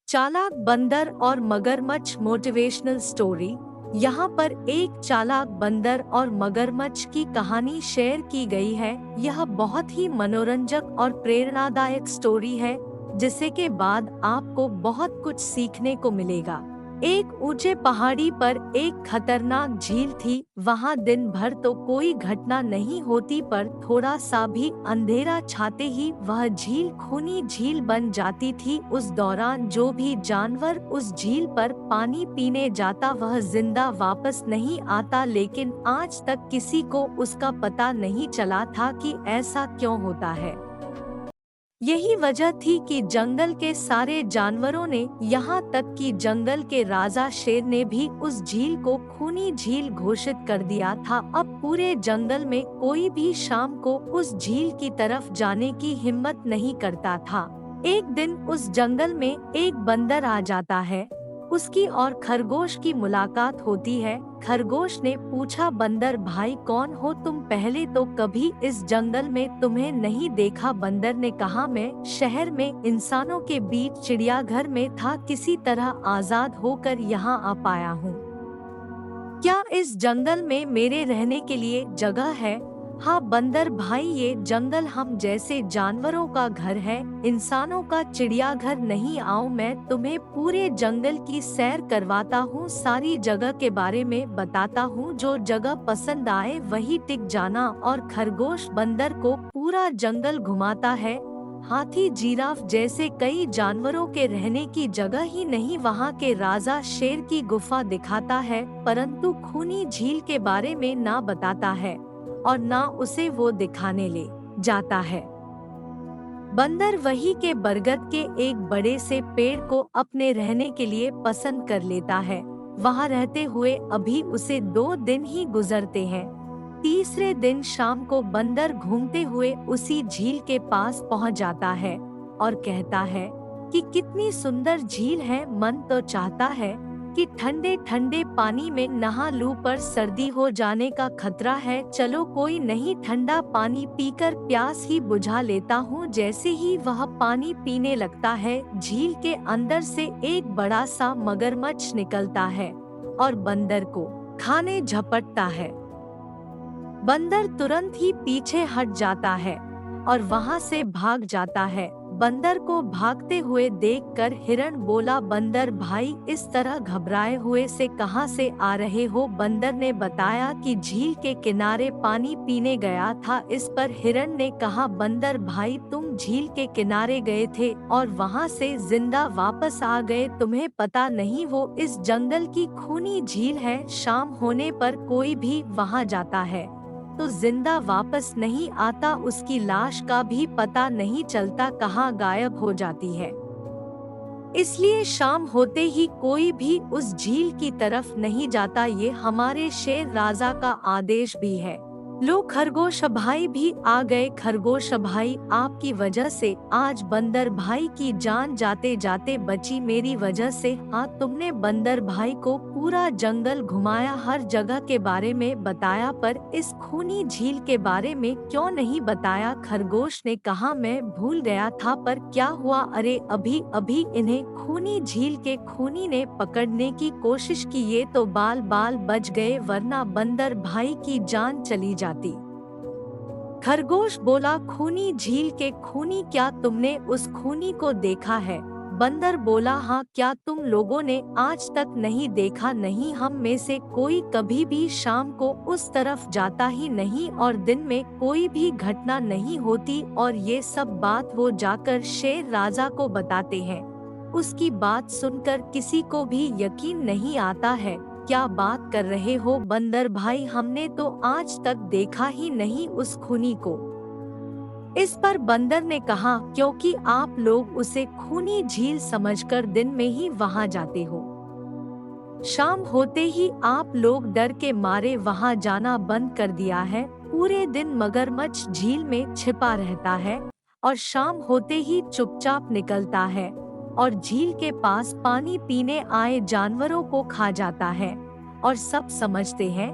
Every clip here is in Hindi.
चालाक बंदर और मगरमच्छ मोटिवेशनल स्टोरी। यहाँ पर एक चालाक बंदर और मगरमच्छ की कहानी शेयर की गई है। यह बहुत ही मनोरंजक और प्रेरणादायक स्टोरी है, जिसे के बाद आपको बहुत कुछ सीखने को मिलेगा। एक ऊंचे पहाड़ी पर एक खतरनाक झील थी। वहाँ दिन भर तो कोई घटना नहीं होती, पर थोड़ा सा भी अंधेरा छाते ही वह झील खूनी झील बन जाती थी। उस दौरान जो भी जानवर उस झील पर पानी पीने जाता वह जिंदा वापस नहीं आता, लेकिन आज तक किसी को उसका पता नहीं चला था कि ऐसा क्यों होता है। यही वजह थी कि जंगल के सारे जानवरों ने, यहाँ तक कि जंगल के राजा शेर ने भी उस झील को खूनी झील घोषित कर दिया था। अब पूरे जंगल में कोई भी शाम को उस झील की तरफ जाने की हिम्मत नहीं करता था। एक दिन उस जंगल में एक बंदर आ जाता है। उसकी और खरगोश की मुलाकात होती है। खरगोश ने पूछा, बंदर भाई कौन हो तुम? पहले तो कभी इस जंगल में तुम्हें नहीं देखा। बंदर ने कहा, मैं शहर में इंसानों के बीच चिड़ियाघर में था, किसी तरह आजाद होकर यहाँ आ पाया हूँ। क्या इस जंगल में मेरे रहने के लिए जगह है? हाँ बंदर भाई, ये जंगल हम जैसे जानवरों का घर है, इंसानों का चिड़ियाघर नहीं। आओ मैं तुम्हें पूरे जंगल की सैर करवाता हूँ, सारी जगह के बारे में बताता हूँ। जो जगह पसंद आए वही टिक जाना। और खरगोश बंदर को पूरा जंगल घुमाता है। हाथी जिराफ जैसे कई जानवरों के रहने की जगह ही नहीं, वहाँ के राजा शेर की गुफा दिखाता है, परंतु खूनी झील के बारे में ना बताता है और ना उसे वो दिखाने ले जाता है। बंदर वही के बरगद के एक बड़े से पेड़ को अपने रहने के लिए पसंद कर लेता है। वहाँ रहते हुए अभी उसे 2 दिन ही गुजरते हैं। तीसरे दिन शाम को बंदर घूमते हुए उसी झील के पास पहुँच जाता है और कहता है कि कितनी सुंदर झील है, मन तो चाहता है कि ठंडे ठंडे पानी में नहा लूं, पर सर्दी हो जाने का खतरा है। चलो कोई नहीं, ठंडा पानी पीकर प्यास ही बुझा लेता हूँ। जैसे ही वह पानी पीने लगता है, झील के अंदर से एक बड़ा सा मगरमच्छ निकलता है और बंदर को खाने झपटता है। बंदर तुरंत ही पीछे हट जाता है और वहाँ से भाग जाता है। बंदर को भागते हुए देखकर हिरण बोला, बंदर भाई इस तरह घबराए हुए से कहाँ से आ रहे हो? बंदर ने बताया कि झील के किनारे पानी पीने गया था। इस पर हिरण ने कहा, बंदर भाई तुम झील के किनारे गए थे और वहाँ से जिंदा वापस आ गए, तुम्हें पता नहीं वो इस जंगल की खूनी झील है। शाम होने पर कोई भी वहाँ जाता है तो जिंदा वापस नहीं आता, उसकी लाश का भी पता नहीं चलता कहाँ गायब हो जाती है। इसलिए शाम होते ही कोई भी उस झील की तरफ नहीं जाता। ये हमारे शेर राजा का आदेश भी है। लो खरगोश भाई भी आ गए। खरगोश भाई आपकी वजह से आज बंदर भाई की जान जाते जाते बची, मेरी वजह से। हाँ तुमने बंदर भाई को पूरा जंगल घुमाया, हर जगह के बारे में बताया, पर इस खूनी झील के बारे में क्यों नहीं बताया? खरगोश ने कहा, मैं भूल गया था, पर क्या हुआ? अरे अभी अभी इन्हें खूनी झील के खूनी ने पकड़ने की कोशिश की, ये तो बाल बाल बच गए, वरना बंदर भाई की जान चली जाती। खरगोश बोला, खूनी झील के खूनी, क्या तुमने उस खूनी को देखा है? बंदर बोला, हाँ, क्या तुम लोगों ने आज तक नहीं देखा? नहीं, हम में से कोई कभी भी शाम को उस तरफ जाता ही नहीं और दिन में कोई भी घटना नहीं होती। और ये सब बात वो जाकर शेर राजा को बताते हैं। उसकी बात सुनकर किसी को भी यकीन नहीं आता है। क्या बात कर रहे हो बंदर भाई, हमने तो आज तक देखा ही नहीं उस खूनी को। इस पर बंदर ने कहा, क्योंकि आप लोग उसे खूनी झील समझकर दिन में ही वहां जाते हो। शाम होते ही आप लोग डर के मारे वहां जाना बंद कर दिया है। पूरे दिन मगरमच्छ झील में छिपा रहता है और शाम होते ही चुपचाप निकलता है और झील के पास पानी पीने आए जानवरों को खा जाता है। और सब समझते हैं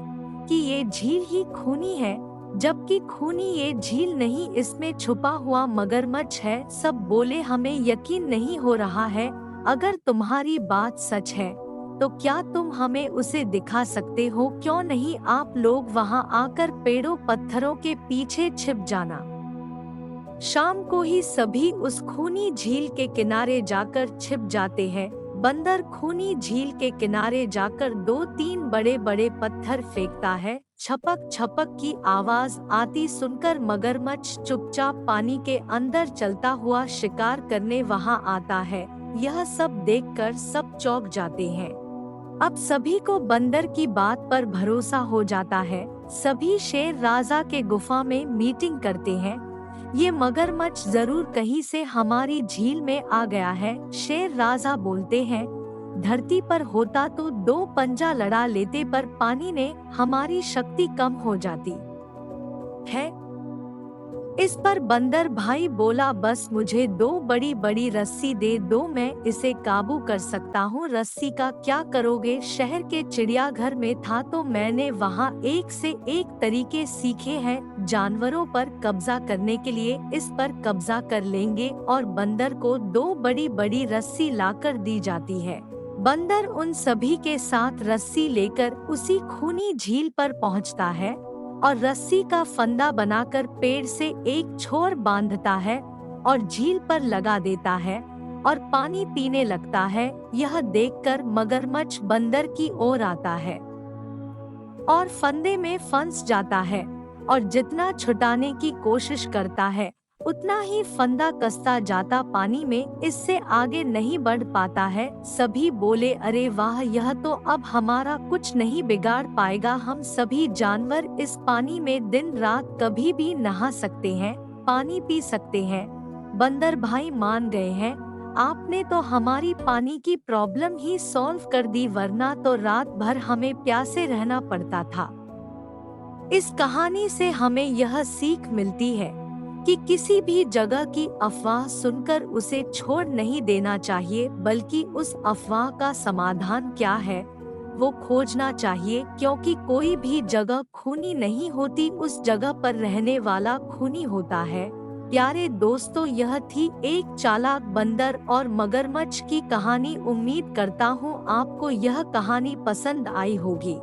कि ये झील ही खूनी है, जबकि खूनी ये झील नहीं, इसमें छुपा हुआ मगरमच्छ है। सब बोले, हमें यकीन नहीं हो रहा है, अगर तुम्हारी बात सच है तो क्या तुम हमें उसे दिखा सकते हो? क्यों नहीं आप लोग वहां आकर पेड़ों पत्थरों के पीछे छिप जाना। शाम को ही सभी उस खूनी झील के किनारे जाकर छिप जाते हैं। बंदर खूनी झील के किनारे जाकर 2-3 बड़े बड़े पत्थर फेंकता है। छपक छपक की आवाज आती सुनकर मगरमच्छ चुपचाप पानी के अंदर चलता हुआ शिकार करने वहां आता है। यह सब देखकर सब चौंक जाते हैं। अब सभी को बंदर की बात पर भरोसा हो जाता है। सभी शेर राजा के गुफा में मीटिंग करते हैं। ये मगरमच्छ जरूर कहीं से हमारी झील में आ गया है। शेर राजा बोलते हैं, धरती पर होता तो 2 पंजा लड़ा लेते, पर पानी ने हमारी शक्ति कम हो जाती है। इस पर बंदर भाई बोला, बस मुझे 2 बड़ी बड़ी रस्सी दे दो, मैं इसे काबू कर सकता हूँ। रस्सी का क्या करोगे? शहर के चिड़ियाघर में था तो मैंने वहाँ एक से एक तरीके सीखे हैं जानवरों पर कब्जा करने के लिए। इस पर कब्जा कर लेंगे। और बंदर को 2 बड़ी बड़ी रस्सी लाकर दी जाती है। बंदर उन सभी के साथ रस्सी लेकर उसी खूनी झील पर पहुँचता है और रस्सी का फंदा बनाकर पेड़ से एक छोर बांधता है और झील पर लगा देता है और पानी पीने लगता है। यह देखकर मगरमच्छ बंदर की ओर आता है और फंदे में फंस जाता है और जितना छुटाने की कोशिश करता है उतना ही फंदा कसता जाता पानी में। इससे आगे नहीं बढ़ पाता है। सभी बोले, अरे वाह, यह तो अब हमारा कुछ नहीं बिगाड़ पाएगा। हम सभी जानवर इस पानी में दिन रात कभी भी नहा सकते हैं, पानी पी सकते हैं। बंदर भाई मान गए हैं। आपने तो हमारी पानी की प्रॉब्लम ही सॉल्व कर दी, वरना तो रात भर हमें प्यासे रहना पड़ता था। इस कहानी से हमें यह सीख मिलती है कि किसी भी जगह की अफवाह सुनकर उसे छोड़ नहीं देना चाहिए, बल्कि उस अफवाह का समाधान क्या है वो खोजना चाहिए। क्योंकि कोई भी जगह खूनी नहीं होती, उस जगह पर रहने वाला खूनी होता है। प्यारे दोस्तों, यह थी एक चालाक बंदर और मगरमच्छ की कहानी। उम्मीद करता हूँ आपको यह कहानी पसंद आई होगी।